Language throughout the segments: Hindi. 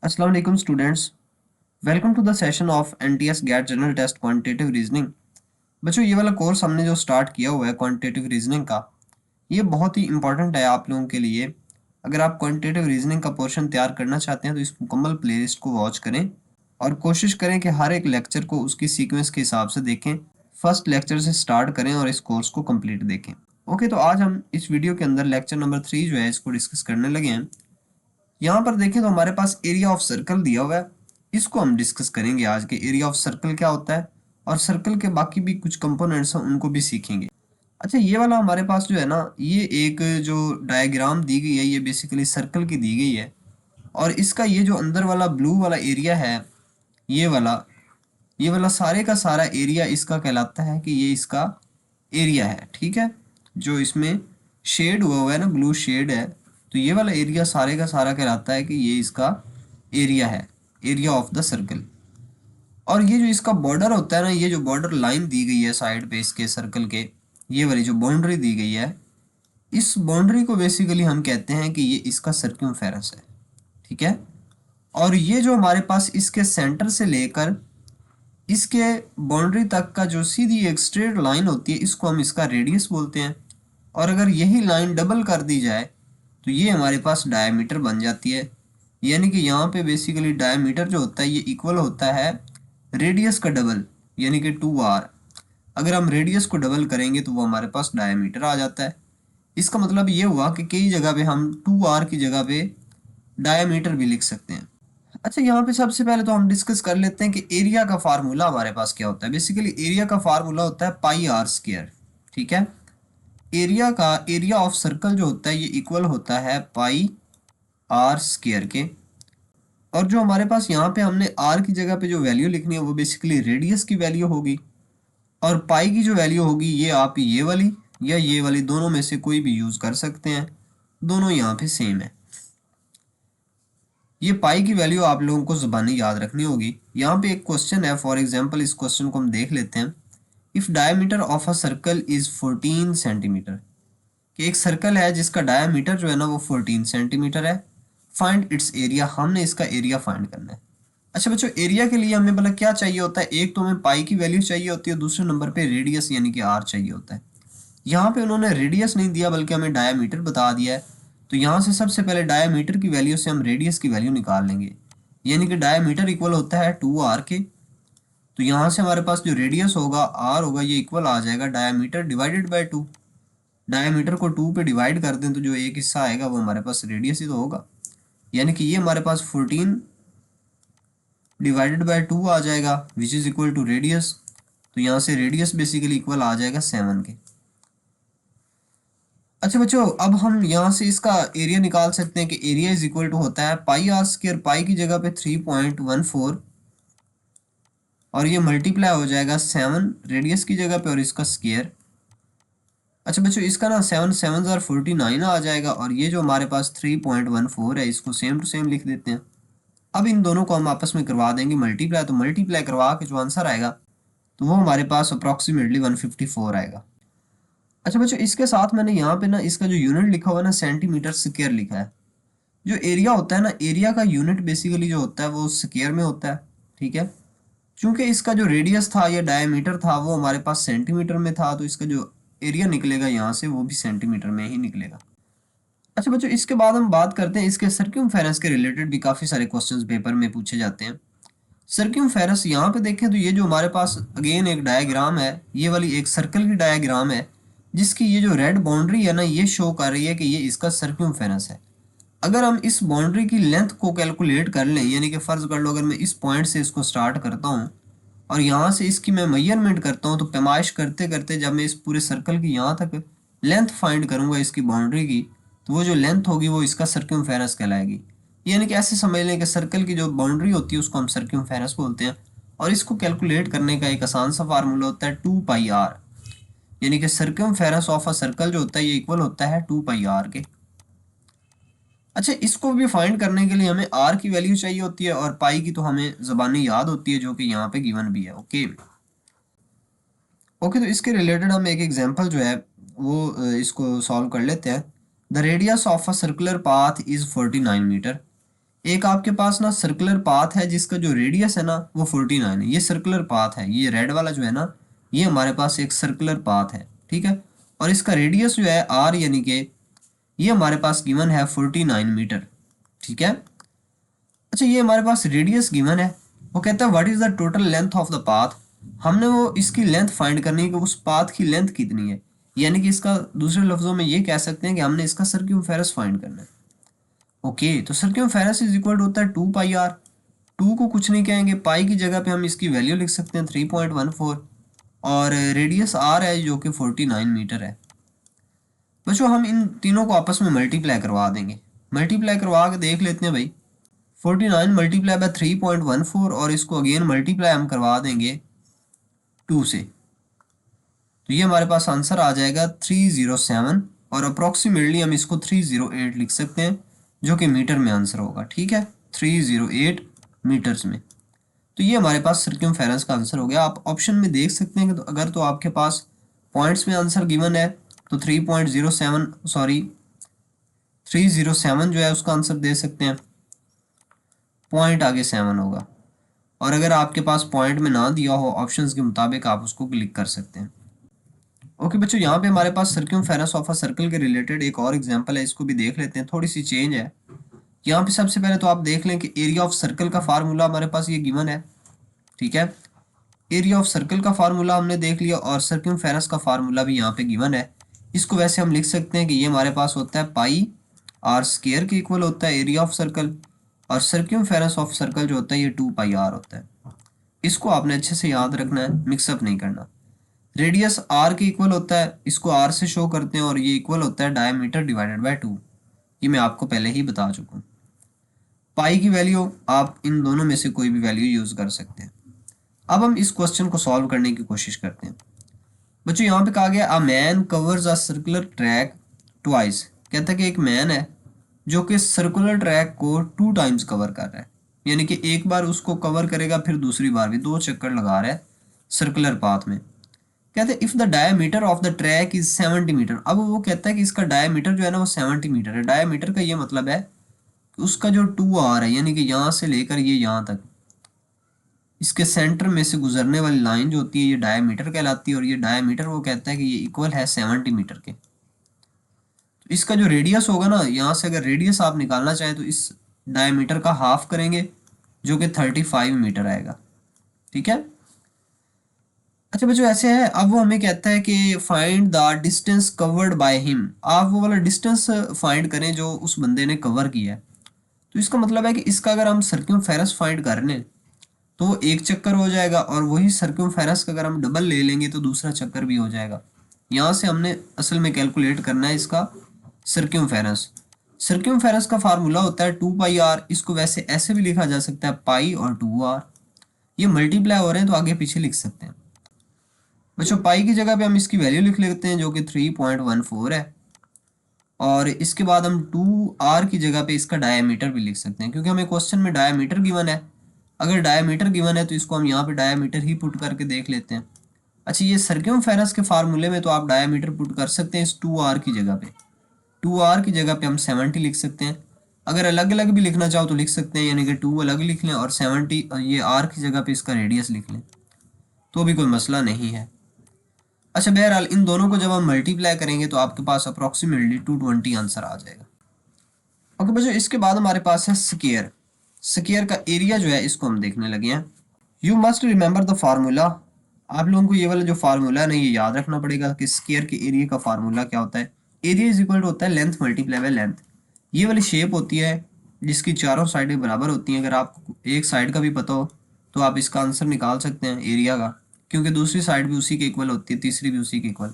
अस्सलाम वालेकुम students. Welcome to the session of NTS GAT general test quantitative reasoning. बच्चों, ये वाला कोर्स हमने जो स्टार्ट किया हुआ है क्वांटिटेटिव रीजनिंग का, ये बहुत ही इंपॉर्टेंट है आप लोगों के लिए। अगर आप क्वांटिटेटिव रीजनिंग का पोर्शन तैयार करना चाहते हैं तो इस मुकम्मल प्लेलिस्ट को वॉच करें और कोशिश करें कि हर एक लेक्चर को उसकी सीक्वेंस के हिसाब से देखें। फर्स्ट लेक्चर से स्टार्ट करें और इस कोर्स को कंप्लीट देखें। ओके, तो आज हम इस वीडियो के अंदर लेक्चर नंबर 3 जो है इसको डिस्कस करने लगे हैं। यहाँ पर देखें तो हमारे पास एरिया ऑफ सर्कल दिया हुआ है, इसको हम डिस्कस करेंगे आज के। एरिया ऑफ सर्कल क्या होता है और सर्कल के बाकी भी कुछ कंपोनेंट्स हैं उनको भी सीखेंगे। अच्छा, ये वाला हमारे पास जो है ना, ये एक जो डायग्राम दी गई है ये बेसिकली सर्कल की दी गई है और इसका ये जो अंदर वाला ब्लू वाला एरिया है, ये वाला सारे का सारा एरिया इसका कहलाता है कि ये इसका एरिया है। ठीक है, जो इसमें शेड हुआ हुआ है ना, ब्लू शेड है, तो ये वाला एरिया सारे का सारा कहलाता है कि ये इसका एरिया है, एरिया ऑफ द सर्कल। और ये जो इसका बॉर्डर होता है ना, ये जो बॉर्डर लाइन दी गई है साइड पे इसके सर्कल के, ये वाली जो बाउंड्री दी गई है, इस बाउंड्री को बेसिकली हम कहते हैं कि ये इसका सर्कम्फेरेंस है। ठीक है, और ये जो हमारे पास इसके सेंटर से लेकर इसके बाउंड्री तक का जो सीधी एक स्ट्रेट लाइन होती है, इसको हम इसका रेडियस बोलते हैं। और अगर यही लाइन डबल कर दी जाए तो ये हमारे पास डायमीटर बन जाती है। यानी कि यहाँ पे बेसिकली डायमीटर जो होता है ये इक्वल होता है रेडियस का डबल, यानी कि 2r। अगर हम रेडियस को डबल करेंगे तो वो हमारे पास डायमीटर आ जाता है। इसका मतलब ये हुआ कि कई जगह पे हम 2r की जगह पे डायमीटर भी लिख सकते हैं। अच्छा, यहाँ पे सबसे पहले तो हम डिस्कस कर लेते हैं कि एरिया का फार्मूला हमारे पास क्या होता है। बेसिकली एरिया का फार्मूला होता है पाई आर स्क्वायर। ठीक है, एरिया ऑफ सर्कल जो होता है ये इक्वल होता है पाई आर स्क्वायर के। और जो हमारे पास यहाँ पे हमने आर की जगह पे जो वैल्यू लिखनी है वो बेसिकली रेडियस की वैल्यू होगी, और पाई की जो वैल्यू होगी ये आप ये वाली या ये वाली दोनों में से कोई भी यूज कर सकते हैं, दोनों यहाँ पे सेम है। ये पाई की वैल्यू आप लोगों को ज़बानी याद रखनी होगी। यहाँ पे एक क्वेश्चन है, फॉर एग्जांपल इस क्वेश्चन को हम देख लेते हैं। If diameter of a circle is 14 centimetre, कि एक सर्कल है जिसका डायमीटर जो है ना वो 14 सेंटीमीटर है। फाइंड इट्स एरिया, हमने इसका एरिया फाइंड करना है। अच्छा बच्चों, एरिया के लिए हमें मतलब क्या चाहिए होता है, एक तो हमें पाई की वैल्यू चाहिए होती है, दूसरे नंबर पे रेडियस यानी कि आर चाहिए होता है। यहाँ पे उन्होंने रेडियस नहीं दिया बल्कि हमें डायमीटर बता दिया है, तो यहाँ से सबसे पहले डायमीटर की वैल्यू से हम रेडियस की वैल्यू निकाल लेंगे। यानी कि डायमीटर इक्वल होता है 2r के, तो यहाँ से हमारे पास जो रेडियस होगा r होगा, ये इक्वल आ जाएगा डायमीटर डिवाइडेड बाय 2। डायमीटर को 2 पे डिवाइड कर दें तो जो एक हिस्सा आएगा वो हमारे पास रेडियस ही तो होगा। यानी कि ये हमारे पास 14 डिवाइडेड बाय 2 आ जाएगा which is equal to radius. तो यहाँ से रेडियस बेसिकली इक्वल आ जाएगा 7 के। अच्छा बच्चों, अब हम यहाँ से इसका एरिया निकाल सकते हैं कि एरिया इज इक्वल टू होता है पाई आर स्क्वायर, पाई की जगह पे 3.14 और ये मल्टीप्लाई हो जाएगा 7 रेडियस की जगह पे और इसका स्क्वायर। अच्छा बच्चों, इसका ना 7 7 ज़ार 49 आ जाएगा और ये जो हमारे पास 3.14 है इसको सेम टू सेम लिख देते हैं। अब इन दोनों को हम आपस में करवा देंगे मल्टीप्लाई, तो मल्टीप्लाई करवा के जो आंसर आएगा तो वो हमारे पास अप्रॉक्सीमेटली 154 आएगा। अच्छा बच्चों, इसके साथ मैंने यहाँ पे ना इसका जो यूनिट लिखा हुआ है ना सेंटीमीटर स्क्वायर लिखा है। जो एरिया होता है ना, एरिया का यूनिट बेसिकली जो होता है वो स्क्वायर में होता है। ठीक है, चूंकि इसका जो रेडियस था या डायमीटर था वो हमारे पास सेंटीमीटर में था, तो इसका जो एरिया निकलेगा यहाँ से वो भी सेंटीमीटर में ही निकलेगा। अच्छा बच्चों, इसके बाद हम बात करते हैं इसके सर्क्यूमफेरेंस के रिलेटेड भी काफ़ी सारे क्वेश्चंस पेपर में पूछे जाते हैं। सर्क्यूमफेरेंस यहाँ पे देखें तो ये जो हमारे पास अगेन एक डायग्राम है, ये वाली एक सर्कल की डायग्राम है जिसकी ये जो रेड बाउंड्री है ना ये शो कर रही है कि ये इसका सर्क्यूमफेरेंस है। अगर हम इस बाउंड्री की लेंथ को कैलकुलेट कर लें, यानी कि फ़र्ज़ कर लो अगर मैं इस पॉइंट से इसको स्टार्ट करता हूँ और यहाँ से इसकी मैं मेजरमेंट करता हूँ, तो पैमाइश करते करते जब मैं इस पूरे सर्कल की यहाँ तक लेंथ फाइंड करूँगा इसकी बाउंड्री की, तो वो जो लेंथ होगी वो इसका सर्क्यूमफेरेंस कहलाएगी। यानी कि ऐसे समझ लें कि सर्कल की जो बाउंड्री होती है उसको हम सर्क्यूमफेरेंस बोलते हैं। और इसको कैलकुलेट करने का एक आसान सा फार्मूला होता है 2πr, यानी कि सर्कम्फेरेंस ऑफ अ सर्कल जो होता है ये इक्वल होता है 2πr के। अच्छा, इसको भी फाइंड करने के लिए हमें r की वैल्यू चाहिए होती है और पाई की तो हमें ज़बानी याद होती है जो कि यहाँ पे गिवन भी है। ओके ओके, तो इसके रिलेटेड हम एक एग्जांपल जो है वो इसको सॉल्व कर लेते हैं। The radius of a circular path is 49 metre, एक आपके पास ना सर्कुलर पाथ है जिसका जो रेडियस है ना वो 49 है। ये सर्कुलर पाथ है, ये रेड वाला जो है ना ये हमारे पास एक सर्कुलर पाथ है, ठीक है। और इसका रेडियस जो है आर यानी कि ये हमारे पास गिवन है 49 मीटर, ठीक है। अच्छा, ये हमारे पास रेडियस गिवन है। वो कहता है what is the total length of the path. हमने वो इसकी लेंथ फाइंड करनी है कि उस पाथ की लेंथ कितनी है, यानी कि इसका दूसरे लफ्जों में ये कह सकते हैं कि हमने इसका सर्क्यूमफेरेंस फाइंड करना है। ओके, तो सर्क्यूमफेरेंस इज इक्वल टू होता है 2 पाई आर। टू को कुछ नहीं कहेंगे, पाई की जगह पे हम इसकी वैल्यू लिख सकते हैं 3.14, और रेडियस आर है जो कि 49 मीटर है। बच्चों हम इन तीनों को आपस में मल्टीप्लाई करवा देंगे। मल्टीप्लाई करवा के देख लेते हैं भाई। 49 मल्टीप्लाई बाय 3.14 और इसको अगेन मल्टीप्लाई हम करवा देंगे 2 से, तो ये हमारे पास आंसर आ जाएगा 307, और अप्रोक्सीमेटली हम इसको 308 लिख सकते हैं जो कि मीटर में आंसर होगा, ठीक है, 308 मीटर्स में। तो ये हमारे पास सर्कमफेरेंस का आंसर हो गया। आप ऑप्शन में देख सकते हैं कि अगर तो आपके पास पॉइंट्स में आंसर गिवन है तो 3.07 सॉरी 307 जो है उसका आंसर दे सकते हैं, पॉइंट आगे 7 होगा। और अगर आपके पास पॉइंट में ना दिया हो ऑप्शंस के मुताबिक आप उसको क्लिक कर सकते हैं। ओके बच्चों, यहाँ पे हमारे पास सर्कमफेरेंस ऑफ अ सर्कल के रिलेटेड एक और एग्जांपल है, इसको भी देख लेते हैं। थोड़ी सी चेंज है यहाँ पे। सबसे पहले तो आप देख लें कि एरिया ऑफ सर्कल का फार्मूला हमारे पास ये गिवन है, ठीक है। एरिया ऑफ सर्कल का फार्मूला हमने देख लिया और सर्कमफेरेंस का फार्मूला भी यहाँ पे गिवन है। इसको वैसे हम लिख सकते हैं कि ये हमारे पास होता है पाई आर स्क्वायर के इक्वल होता है एरिया ऑफ सर्कल, और सर्कमफेरेंस ऑफ सर्कल जो होता है ये 2 पाई आर होता है। इसको आपने अच्छे से याद रखना है, मिक्सअप नहीं करना। रेडियस आर के इक्वल होता है, इसको आर से शो करते हैं, और ये इक्वल होता है डायमीटर डिवाइडेड बाय 2। ये मैं आपको पहले ही बता चुका हूँ। पाई की वैल्यू आप इन दोनों में से कोई भी वैल्यू यूज कर सकते हैं। अब हम इस क्वेश्चन को सॉल्व करने की कोशिश करते हैं। बच्चों यहाँ पे कहा गया a man covers a circular track twice. कहता है कि एक मैन है जो कि सर्कुलर ट्रैक को 2 टाइम्स कवर कर रहा है, यानी कि एक बार उसको कवर करेगा फिर दूसरी बार भी 2 चक्कर लगा रहा है सर्कुलर पाथ में। कहते हैं if the diameter of the track is 70 metre. अब वो कहता है कि इसका डायमीटर जो है ना वो 70 मीटर है। डायमीटर का ये मतलब है कि उसका जो 2 आर है, यानी कि यहाँ से लेकर ये यहाँ तक, इसके सेंटर में से गुजरने वाली लाइन जो होती है ये डायमीटर कहलाती है। और ये डायमीटर वो कहता है कि ये इक्वल है 70 मीटर के। तो इसका जो रेडियस होगा ना, यहाँ से अगर रेडियस आप निकालना चाहें तो इस डायमीटर का हाफ करेंगे जो कि 35 मीटर आएगा, ठीक है। अच्छा बच्चों ऐसे है, अब वो हमें कहता है कि find the distance covered by him. आप वो वाला डिस्टेंस फाइंड करें जो उस बंदे ने कवर किया है। तो इसका मतलब है कि इसका अगर हम सर्कमफेरेंस फाइंड कर लें तो वो एक चक्कर हो जाएगा, और वही सर्कमफेरेंस का अगर हम डबल ले लेंगे तो दूसरा चक्कर भी हो जाएगा। यहाँ से हमने असल में कैलकुलेट करना है इसका सर्कमफेरेंस। सर्कमफेरेंस का फार्मूला होता है 2 पाई आर। इसको वैसे ऐसे भी लिखा जा सकता है पाई और 2 आर। ये मल्टीप्लाई हो रहे हैं तो आगे पीछे लिख सकते हैं। बच्चों पाई की जगह पे हम इसकी वैल्यू लिख लेते हैं जो कि 3.14 है, और इसके बाद हम 2 आर की जगह पे इसका डायमीटर भी लिख सकते हैं क्योंकि हमें क्वेश्चन में डायमीटर गिवन है। अगर डायमीटर गिवन है तो इसको हम यहाँ पे डायमीटर ही पुट करके देख लेते हैं। अच्छा, ये सर्कमफेरेंस के फार्मूले में तो आप डायमीटर पुट कर सकते हैं इस 2 आर की जगह पे। 2 आर की जगह पे हम 70 लिख सकते हैं। अगर अलग अलग भी लिखना चाहो तो लिख सकते हैं, यानी कि 2 अलग लिख लें और 70 ये आर की जगह पे इसका रेडियस लिख लें, तो भी कोई मसला नहीं है। अच्छा बहरहाल इन दोनों को जब हम मल्टीप्लाई करेंगे तो आपके पास अप्रॉक्सीमेटली 220 आंसर आ जाएगा। ओके बच्चों, इसके बाद हमारे पास है स्क्वायर। स्क्वायर का एरिया जो है इसको हम देखने लगे हैं। You must remember the formula. आप लोगों को ये वाला जो फार्मूला है ना ये याद रखना पड़ेगा कि स्क्वायर के एरिया का फार्मूला क्या होता है। एरिया इज इक्वल टू होता है लेंथ मल्टीप्लाई बाय लेंथ। ये वाली शेप होती है जिसकी चारों साइडें बराबर होती हैं। अगर आपको एक साइड का भी पता हो तो आप इसका आंसर निकाल सकते हैं एरिया का, क्योंकि दूसरी साइड भी उसी के इक्वल होती है, तीसरी भी उसी के इक्वल।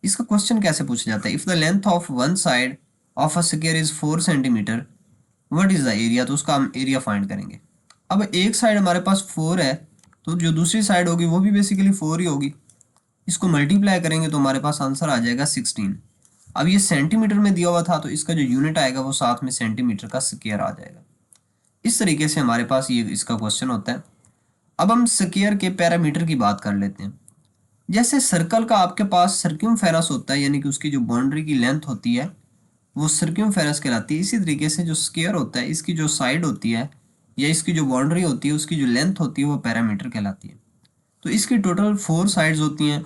इसका क्वेश्चन कैसे पूछा जाता है, if the length of one side of a square is 4 centimetre what is the area. तो उसका हम एरिया फाइंड करेंगे। अब एक साइड हमारे पास 4 है तो जो दूसरी साइड होगी वो भी बेसिकली 4 ही होगी। इसको मल्टीप्लाई करेंगे तो हमारे पास आंसर आ जाएगा 16। अब ये सेंटीमीटर में दिया हुआ था तो इसका जो यूनिट आएगा वो साथ में सेंटीमीटर का स्क्वायर आ जाएगा। इस तरीके से हमारे पास ये इसका क्वेश्चन होता है। अब हम स्क्वायर के पैरामीटर की बात कर लेते हैं। जैसे सर्कल का आपके पास सर्कमफेरेंस होता है, यानी कि उसकी जो बाउंड्री की लेंथ होती है वो सर्क्यूमफेरस कहलाती है। इसी तरीके से जो स्क्वायर होता है, इसकी जो साइड होती है या इसकी जो बाउंड्री होती है, उसकी जो लेंथ होती है वो पैरामीटर कहलाती है। तो इसकी टोटल 4 साइड्स होती हैं।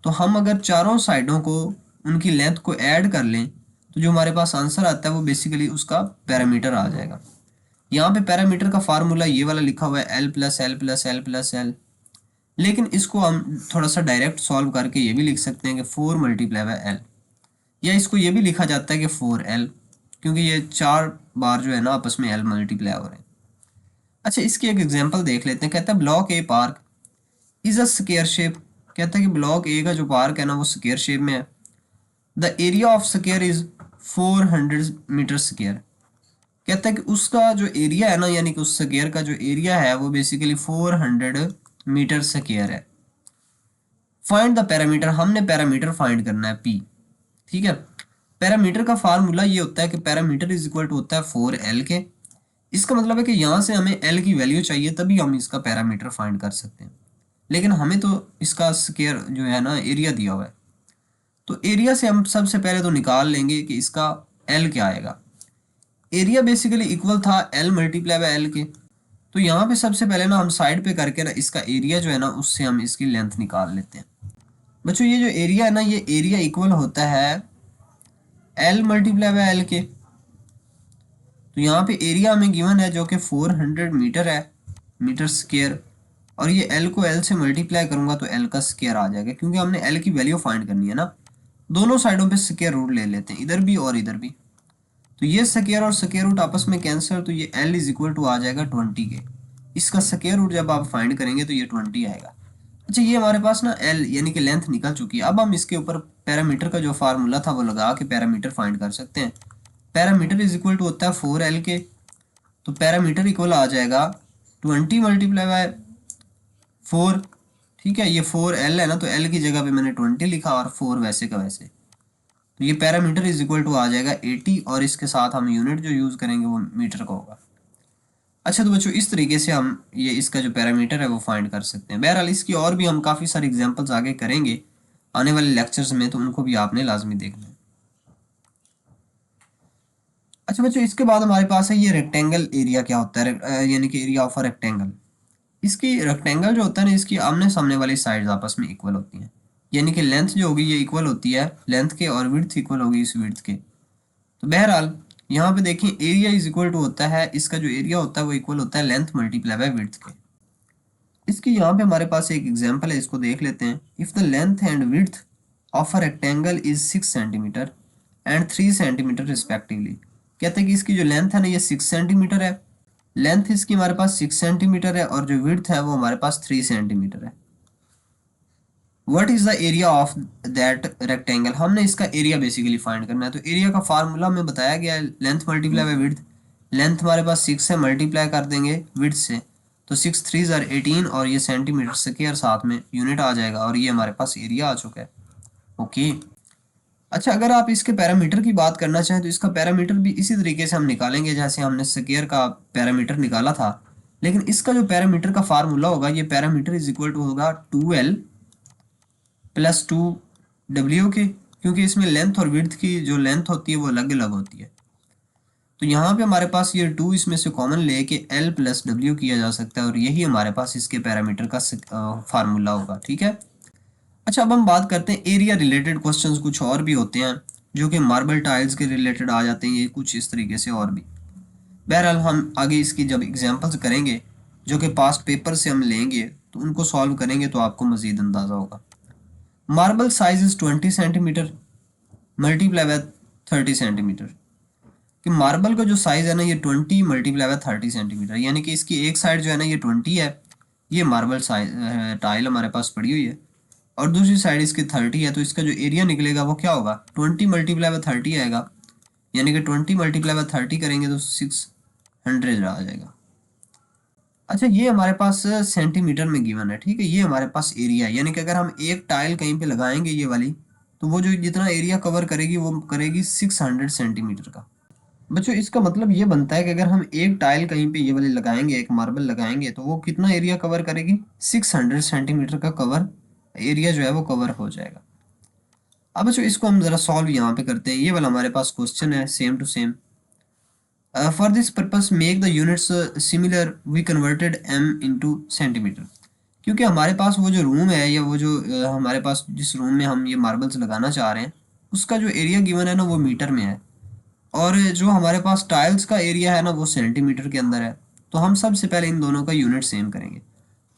तो हम अगर चारों साइडों को, उनकी लेंथ को ऐड कर लें, तो जो हमारे पास आंसर आता है वो बेसिकली उसका पैरामीटर आ जाएगा। यहाँ पे पैरामीटर का फार्मूला ये वाला लिखा हुआ है, L plus L plus L plus L. लेकिन इसको हम थोड़ा सा डायरेक्ट सॉल्व करके ये भी लिख सकते हैं कि 4 मल्टीप्लाई बाय एल, या इसको ये भी लिखा जाता है कि 4L, क्योंकि ये 4 बार जो है ना आपस में L मल्टीप्लाई हो रहे हैं। अच्छा, इसकी एक एग्जांपल देख लेते हैं। कहता है block A park is a square shape. कहता है कि ब्लॉक ए का जो पार्क है ना वो स्क्वायर शेप में है। The area of square is 400 metre square. कहता है कि उसका जो एरिया है ना, यानी कि उस स्क्वायर का जो एरिया है वो बेसिकली 400 मीटर स्क्वायर है। फाइंड द पैरामीटर, हमने पैरामीटर फाइंड करना है P। ठीक है, पैरामीटर का फार्मूला ये होता है कि पैरामीटर इज इक्वल टू होता है 4L के। इसका मतलब है कि यहाँ से हमें L की वैल्यू चाहिए, तभी हम इसका पैरामीटर फाइंड कर सकते हैं। लेकिन हमें तो इसका स्क्वायर जो है ना एरिया दिया हुआ है, तो एरिया से हम सबसे पहले तो निकाल लेंगे कि इसका L क्या आएगा। एरिया बेसिकली इक्वल था L मल्टीप्लाई बाय L के। तो यहाँ पे सबसे पहले ना हम साइड पे करके ना इसका एरिया जो है ना उससे हम इसकी लेंथ निकाल लेते हैं। बच्चों ये जो एरिया है ना, ये एरिया इक्वल होता है L मल्टीप्लाई बाय L के। तो यहाँ पे एरिया हमें गिवन है जो कि 400 मीटर है, मीटर स्क्वायर। और ये L को L से मल्टीप्लाई करूंगा तो L का स्क्वायर आ जाएगा, क्योंकि हमने L की वैल्यू फाइंड करनी है ना। दोनों साइडों पे स्क्वायर रूट ले लेते हैं, इधर भी और इधर भी। तो ये स्क्वायर और स्क्वायर रूट आपस में कैंसिल, तो ये L इज इक्वल टू आ जाएगा 20 के। इसका स्क्वायर रूट जब आप फाइंड करेंगे तो ये 20 आएगा। अच्छा, ये हमारे पास ना L यानी कि लेंथ निकल चुकी है। अब हम इसके ऊपर पैरामीटर का जो फार्मूला था वो लगा के पैरामीटर फाइंड कर सकते हैं। पैरामीटर इज इक्वल टू होता है 4L के। तो पैरामीटर इक्वल आ जाएगा 20 मल्टीप्लाई बाय 4। ठीक है, ये 4L है ना, तो L की जगह पे मैंने 20 लिखा और 4 वैसे का वैसे। तो ये पैरामीटर इज इक्वल टू आ जाएगा 80, और इसके साथ हम यूनिट जो यूज़ करेंगे वो मीटर का होगा। अच्छा, तो बच्चों इस तरीके से हम ये इसका जो पैरामीटर है वो फाइंड कर सकते हैं। बहरहाल इसकी और भी हम काफ़ी सारे एग्जांपल्स आगे करेंगे आने वाले लेक्चर्स में, तो उनको भी आपने लाजमी देखना है। अच्छा बच्चों, इसके बाद हमारे पास है ये रेक्टेंगल एरिया क्या होता है, यानी कि एरिया ऑफ अ रेक्टेंगल। इसकी रेक्टेंगल जो होता है ना, इसकी आमने सामने वाली साइड्स आपस में इक्वल होती हैं, यानी कि लेंथ जो होगी ये इक्वल होती है लेंथ के, और विड्थ इक्वल होगी इस विड्थ के। तो बहरहाल यहाँ पे देखिए एरिया इज इक्वल टू होता है, इसका जो एरिया होता है वो इक्वल होता है लेंथ मल्टीप्लाई बाय विड्थ के। इसकी यहाँ पे हमारे पास एक एग्जांपल है, इसको देख लेते हैं। If the length and width of a rectangle is 6 centimetre and 3 centimetre respectively. कहते हैं कि इसकी जो लेंथ है ना ये 6 सेंटीमीटर है, लेंथ इसकी हमारे पास 6 सेंटीमीटर है, और जो विड्थ है वो हमारे पास 3 सेंटीमीटर है। What is the area of that rectangle, हमने इसका एरिया बेसिकली फाइंड करना है। तो एरिया का फार्मूला में बताया गया है length multiply by width. Length हमारे पास 6 से मल्टीप्लाई कर देंगे विड्थ से, तो 6 3 आर 18, और ये सेंटीमीटर स्क्वायर साथ में यूनिट आ जाएगा, और ये हमारे पास एरिया आ चुका है। ओके। अच्छा, अगर आप इसके पैरामीटर की बात करना चाहें तो इसका पैरामीटर भी इसी तरीके से हम निकालेंगे जैसे हमने स्क्वायर का पैरामीटर निकाला था। लेकिन इसका जो पैरामीटर का फार्मूला होगा, ये पैरामीटर इज इक्वल टू होगा 2L प्लस 2W के, क्योंकि इसमें लेंथ और विड्थ की जो लेंथ होती है वो अलग अलग होती है। तो यहाँ पे हमारे पास ये 2 इसमें से कॉमन लेके L प्लस W किया जा सकता है, और यही हमारे पास इसके पैरामीटर का फार्मूला होगा। ठीक है। अच्छा, अब हम बात करते हैं एरिया रिलेटेड क्वेश्चंस। कुछ और भी होते हैं जो कि मार्बल टाइल्स के रिलेटेड आ जाते हैं, ये कुछ इस तरीके से और भी। बहरहाल हम आगे इसकी जब एग्जांपल्स करेंगे जो कि पास्ट पेपर से हम लेंगे तो उनको सॉल्व करेंगे तो आपको मज़ीद अंदाज़ा होगा। Marble size is 20 centimetre multiply by 30 centimetre. कि मार्बल का जो साइज़ है ना ये 20 मल्टीप्लाई बाय 30 सेंटीमीटर, यानी कि इसकी एक साइड जो है ना ये 20 है, ये मार्बल साइज टाइल हमारे पास पड़ी हुई है, और दूसरी साइड इसकी 30 है। तो इसका जो एरिया निकलेगा वो क्या होगा, 20 मल्टीप्लाई बाय 30 आएगा, यानी कि 20 मल्टीप्लाई बाय 30 करेंगे तो 600 आ जाएगा। अच्छा, ये हमारे पास सेंटीमीटर में गिवन है। ठीक है, ये हमारे पास एरिया है, यानी कि अगर हम एक टाइल कहीं पे लगाएंगे ये वाली, तो वो जो जितना एरिया कवर करेगी वो करेगी 600 सेंटीमीटर का। बच्चों इसका मतलब ये बनता है कि अगर हम एक टाइल कहीं पे ये वाली लगाएंगे, एक मार्बल लगाएंगे, तो वो कितना एरिया कवर करेगी, 600 सेंटीमीटर का कवर एरिया जो है वो कवर हो जाएगा। अब बच्चों इसको हम ज़रा सॉल्व यहाँ पे करते हैं। ये वाला हमारे पास क्वेश्चन है same to same. For this purpose make the units similar we converted M into centimetre. क्योंकि हमारे पास वो जो रूम है या वो जो हमारे पास जिस रूम में हम ये मार्बल्स लगाना चाह रहे हैं उसका जो एरिया गिवन है ना वो मीटर में है, और जो हमारे पास टाइल्स का एरिया है ना वो सेंटीमीटर के अंदर है। तो हम सबसे पहले इन दोनों का यूनिट सेम करेंगे।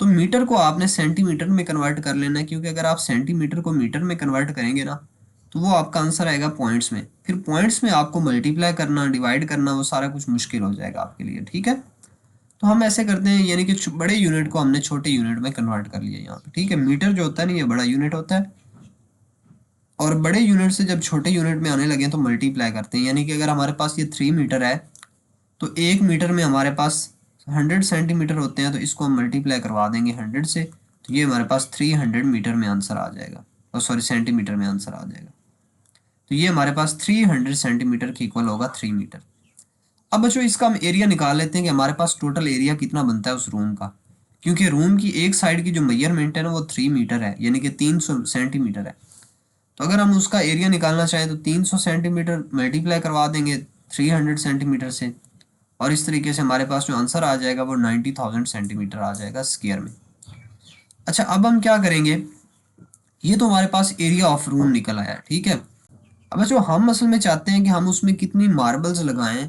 तो मीटर को आपने सेंटीमीटर में कन्वर्ट कर लेना है, क्योंकि अगर आप सेंटीमीटर को मीटर में कन्वर्ट करेंगे ना तो वो आपका आंसर आएगा पॉइंट्स में। फिर पॉइंट्स में आपको मल्टीप्लाई करना, डिवाइड करना, वो सारा कुछ मुश्किल हो जाएगा आपके लिए। ठीक है, तो हम ऐसे करते हैं, यानी कि बड़े यूनिट को हमने छोटे यूनिट में कन्वर्ट कर लिया यहाँ पे। ठीक है, मीटर जो होता है ना ये बड़ा यूनिट होता है, और बड़े यूनिट से जब छोटे यूनिट में आने लगे तो मल्टीप्लाई करते हैं। यानी कि अगर हमारे पास ये 3 मीटर है तो 1 मीटर में हमारे पास 100 सेंटीमीटर होते हैं, तो इसको हम मल्टीप्लाई करवा देंगे 100 से, तो ये हमारे पास 300 मीटर में आंसर आ जाएगा, और सॉरी सेंटीमीटर में आंसर आ जाएगा। तो ये हमारे पास 300 सेंटीमीटर के इक्वल होगा 3 मीटर। अब बच्चों इसका हम एरिया निकाल लेते हैं कि हमारे पास टोटल एरिया कितना बनता है उस रूम का। क्योंकि रूम की एक साइड की जो मेजरमेंट है ना वो 3 मीटर है, यानी कि 300 सेंटीमीटर है। तो अगर हम उसका एरिया निकालना चाहें तो 300 सेंटीमीटर मल्टीप्लाई करवा देंगे 300 सेंटीमीटर से, और इस तरीके से हमारे पास जो आंसर आ जाएगा वो 90,000 सेंटीमीटर आ जाएगा स्क्वायर में। अच्छा, अब हम क्या करेंगे, ये तो हमारे पास एरिया ऑफ रूम निकल आया। ठीक है, अब जो हम असल में चाहते हैं कि हम उसमें कितनी मार्बल्स लगाएं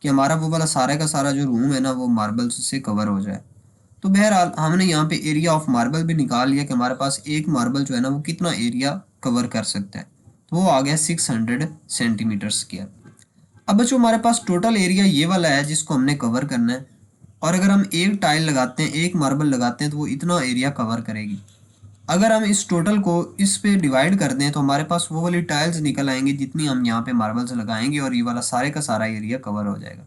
कि हमारा वो वाला सारा का सारा जो रूम है ना वो मार्बल्स से कवर हो जाए। तो बहरहाल हमने यहाँ पे एरिया ऑफ मार्बल भी निकाल लिया कि हमारे पास एक मार्बल जो है ना वो कितना एरिया कवर कर सकता है, तो वो आ गया 600 सेंटीमीटर स्क्वायर। अब बच्चों हमारे पास टोटल एरिया ये वाला है जिसको हमने कवर करना है, और अगर हम एक टाइल लगाते हैं, एक मार्बल लगाते हैं, तो वो इतना एरिया कवर करेगी। अगर हम इस टोटल को इस पे डिवाइड कर दें तो हमारे पास वो वाली टाइल्स निकल आएंगी जितनी हम यहाँ पे मार्बल्स लगाएंगे, और ये वाला सारे का सारा एरिया कवर हो जाएगा।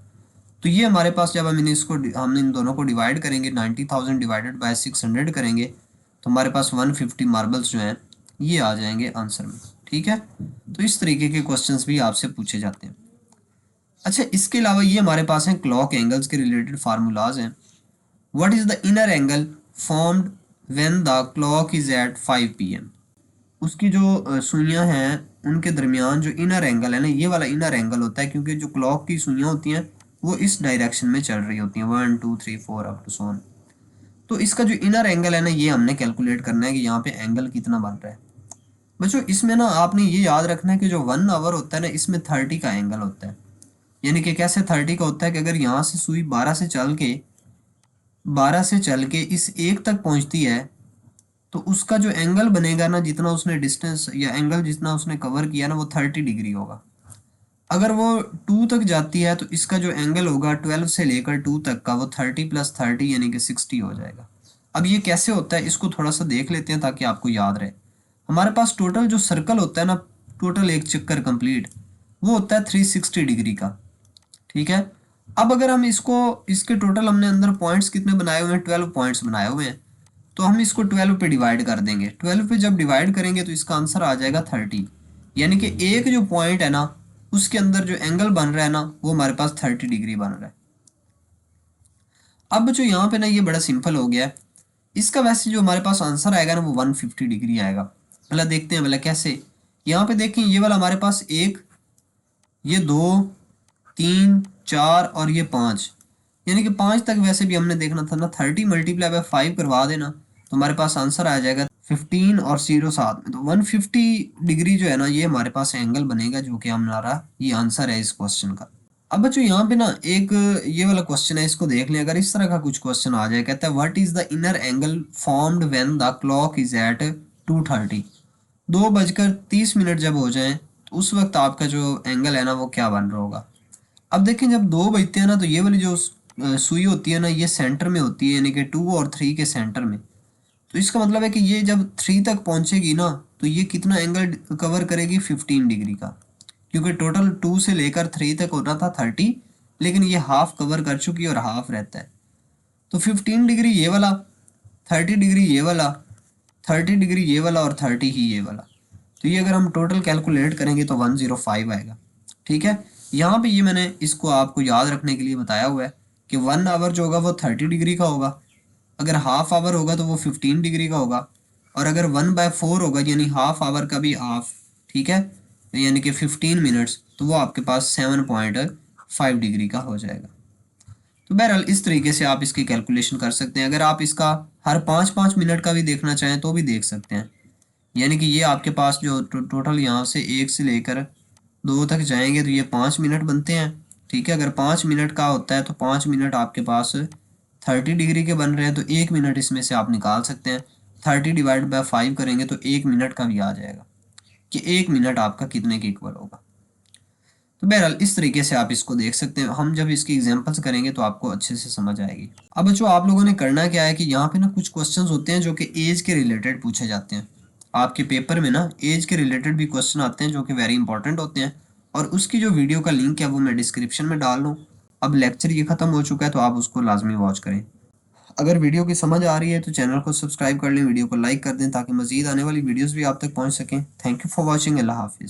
तो ये हमारे पास जब हम इन दोनों को डिवाइड करेंगे, 90,000 डिवाइडेड बाय 600 करेंगे, तो हमारे पास 150 मार्बल्स जो हैं ये आ जाएंगे आंसर में। ठीक है, तो इस तरीके के क्वेश्चंस भी आपसे पूछे जाते हैं। अच्छा, इसके अलावा ये हमारे पास हैं क्लॉक एंगल्स के रिलेटेड फार्मूलाज हैं। What is the inner angle formed when the clock is at 5 PM। उसकी जो सुइयां हैं उनके दरमियान जो इनर एंगल है ना ये वाला इनर एंगल होता है, क्योंकि जो क्लॉक की सुइयां होती हैं वो इस डायरेक्शन में चल रही होती हैं, 1 2 3 4 अप टू सो ऑन। तो इसका जो इनर एंगल है ना ये हमने कैलकुलेट करना है कि यहाँ पे एंगल कितना बन रहा है। बच्चों इसमें ना आपने ये याद रखना है कि जो 1 आवर होता है ना इसमें 30 का एंगल होता है। यानी कि कैसे 30 का होता है कि अगर यहाँ से सुई 12 से चल के इस एक तक पहुंचती है तो उसका जो एंगल बनेगा ना, जितना उसने डिस्टेंस या एंगल जितना उसने कवर किया ना वो 30 डिग्री होगा। अगर वो 2 तक जाती है तो इसका जो एंगल होगा 12 से लेकर 2 तक का वो 30 + 30 यानी कि 60 हो जाएगा। अब ये कैसे होता है इसको थोड़ा सा देख लेते हैं ताकि आपको याद रहे। हमारे पास टोटल जो सर्कल होता है ना, टोटल एक चक्कर कंप्लीट वो होता है 360 डिग्री का। ठीक है, अब अगर हम इसको इसके टोटल हमने अंदर पॉइंट्स कितने बनाए हुए हैं, 12 पॉइंट्स बनाए हुए हैं, तो हम इसको 12 पे डिवाइड कर देंगे। 12 पे जब डिवाइड करेंगे तो इसका आंसर आ जाएगा 30। यानी कि एक जो पॉइंट है ना उसके अंदर जो एंगल बन रहा है ना वो हमारे पास 30 डिग्री बन रहा है। अब जो यहाँ पे ना ये बड़ा सिंपल हो गया है। इसका वैसे जो हमारे पास आंसर आएगा ना वो 150 डिग्री आएगा। भला देखते हैं भला कैसे। यहाँ पे देखें ये वाला हमारे पास एक, ये 2 3 4 और ये 5, यानी कि 5 तक वैसे भी हमने देखना था ना। 30 मल्टीप्लाई बाय 5 करवा देना तो हमारे पास आंसर आ जाएगा 15 और 0 साथ में, तो 150 डिग्री जो है ना ये हमारे पास एंगल बनेगा, जो कि हमारा ये आंसर है इस क्वेश्चन का। अब बच्चों यहाँ पे ना एक ये वाला क्वेश्चन है, इसको देख लें। अगर इस तरह का कुछ क्वेश्चन आ जाए, कहता है what is the inner angle formed when the clock is at 2:30। 2:30 जब हो जाए तो उस वक्त आपका जो एंगल है ना वो क्या बन रहा होगा। अब देखें जब 2 बजते हैं ना तो ये वाली जो सुई होती है ना ये सेंटर में होती है, यानी कि 2 और 3 के सेंटर में। तो इसका मतलब है कि ये जब 3 तक पहुंचेगी ना तो ये कितना एंगल कवर करेगी, 15 डिग्री का। क्योंकि टोटल 2 से लेकर 3 तक होना था 30, लेकिन ये हाफ कवर कर चुकी है और हाफ रहता है। तो 15 डिग्री ये वाला, 30 डिग्री ये वाला, 30 डिग्री ये वाला और 30 ही ये वाला। तो ये अगर हम टोटल कैलकुलेट करेंगे तो 105 आएगा। ठीक है, यहाँ पे ये मैंने इसको आपको याद रखने के लिए बताया हुआ है कि 1 आवर जो होगा वो 30 डिग्री का होगा, अगर हाफ आवर होगा तो वो 15 डिग्री का होगा, और अगर 1/4 होगा यानी हाफ आवर का भी हाफ ठीक है, यानी कि 15 मिनट्स, तो वो आपके पास 7.5 डिग्री का हो जाएगा। तो बहरहाल इस तरीके से आप इसकी कैलकुलेशन कर सकते हैं। अगर आप इसका हर 5-5 मिनट का भी देखना चाहें तो भी देख सकते हैं। यानी कि ये आपके पास जो टोटल यहाँ से 1 से लेकर 2 तक जाएंगे तो ये 5 मिनट बनते हैं। ठीक है, अगर 5 मिनट का होता है तो 5 मिनट आपके पास 30 डिग्री के बन रहे हैं, तो 1 मिनट इसमें से आप निकाल सकते हैं। 30 डिवाइड बाय 5 करेंगे तो 1 मिनट का भी आ जाएगा कि 1 मिनट आपका कितने के इक्वल होगा। तो बहरहाल इस तरीके से आप इसको देख सकते हैं। हम जब इसकी एग्जांपल्स करेंगे तो आपको अच्छे से समझ आएगी। अब बच्चों आप लोगों ने करना क्या है कि यहाँ पे ना कुछ क्वेश्चंस होते हैं जो कि एज के रिलेटेड पूछे जाते हैं। आपके पेपर में ना एज के रिलेटेड भी क्वेश्चन आते हैं जो कि वेरी इंपॉर्टेंट होते हैं, और उसकी जो वीडियो का लिंक है वो मैं डिस्क्रिप्शन में डाल दूँ। अब लेक्चर ये ख़त्म हो चुका है तो आप उसको लाजमी वॉच करें। अगर वीडियो की समझ आ रही है तो चैनल को सब्सक्राइब कर लें, वीडियो को लाइक कर दें ताकि मज़ीद आने वाली वीडियोज़ भी आप तक पहुँच सकें। Thank you for watching. अल्लाह हाफिज़।